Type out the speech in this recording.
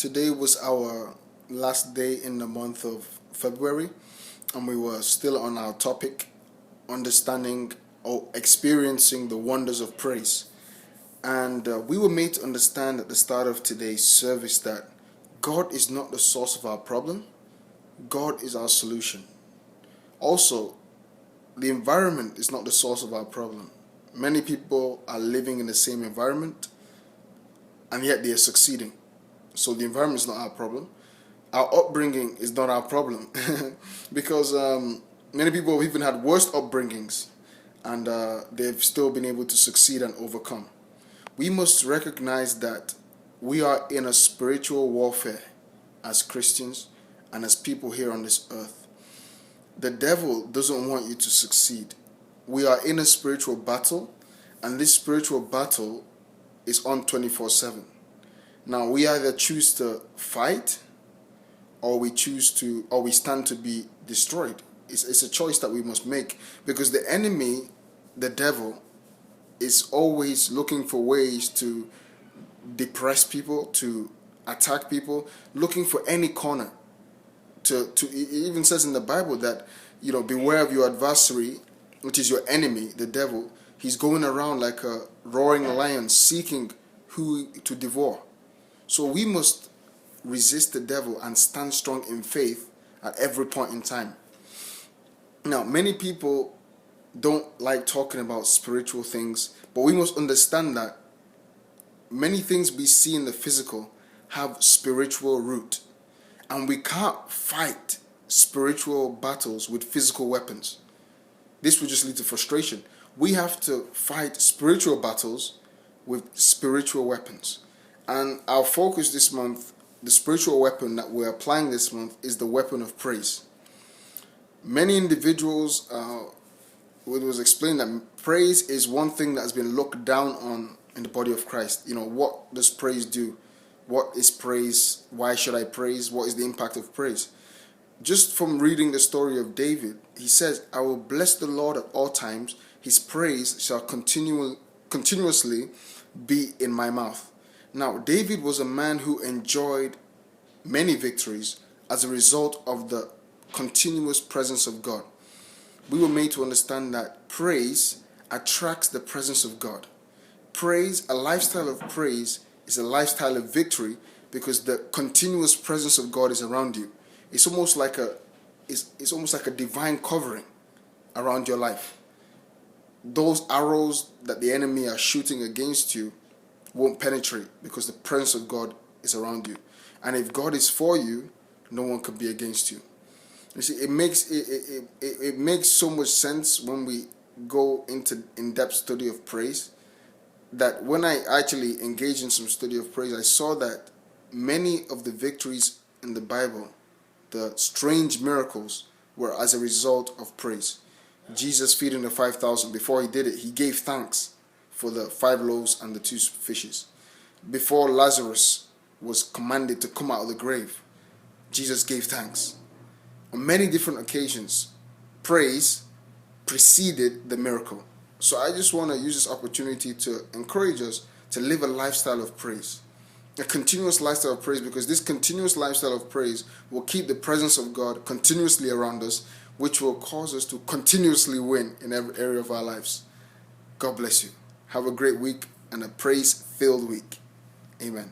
Today was our last day in the month of February, and we were still on our topic, understanding or experiencing the wonders of praise. And we were made to understand at the start of today's service that God is not the source of our problem, God is our solution. Also, the environment is not the source of our problem. Many people are living in the same environment, and yet they are succeeding. So the environment is not our problem. Our upbringing is not our problem. Because many people have even had worse upbringings, and they've still been able to succeed and overcome. We must recognize that we are in a spiritual warfare as Christians and as people here on this earth. The devil doesn't want you to succeed. We are in a spiritual battle, and this spiritual battle is on 24/7. Now, we either choose to fight or we stand to be destroyed. It's a choice that we must make, because the enemy, the devil, is always looking for ways to depress people, to attack people, looking for any corner. It even says in the Bible that, beware of your adversary, which is your enemy, the devil. He's going around like a roaring lion, seeking who to devour. So we must resist the devil and stand strong in faith at every point in time. Now, many people don't like talking about spiritual things, but we must understand that many things we see in the physical have spiritual root, and we can't fight spiritual battles with physical weapons. This will just lead to frustration. We have to fight spiritual battles with spiritual weapons. And our focus this month, the spiritual weapon that we're applying this month, is the weapon of praise. Many individuals, it was explained that praise is one thing that has been looked down on in the body of Christ. What does praise do? What is praise? Why should I praise? What is the impact of praise? Just from reading the story of David, he says, I will bless the Lord at all times. His praise shall continuously be in my mouth. Now, David was a man who enjoyed many victories as a result of the continuous presence of God. We were made to understand that praise attracts the presence of God. Praise, a lifestyle of praise, is a lifestyle of victory, because the continuous presence of God is around you. It's almost like a divine covering around your life. Those arrows that the enemy are shooting against you won't penetrate, because the presence of God is around you. And if God is for you, no one can be against you. You see, it makes so much sense when we go into in-depth study of praise, that when I actually engaged in some study of praise, I saw that many of the victories in the Bible, the strange miracles, were as a result of praise. Jesus feeding the 5,000, before he did it, he gave thanks for the 5 loaves and the 2 fishes. Before Lazarus was commanded to come out of the grave, Jesus gave thanks. On many different occasions, praise preceded the miracle. So I just want to use this opportunity to encourage us to live a lifestyle of praise, a continuous lifestyle of praise, because this continuous lifestyle of praise will keep the presence of God continuously around us, which will cause us to continuously win in every area of our lives. God bless you. Have a great week and a praise-filled week. Amen.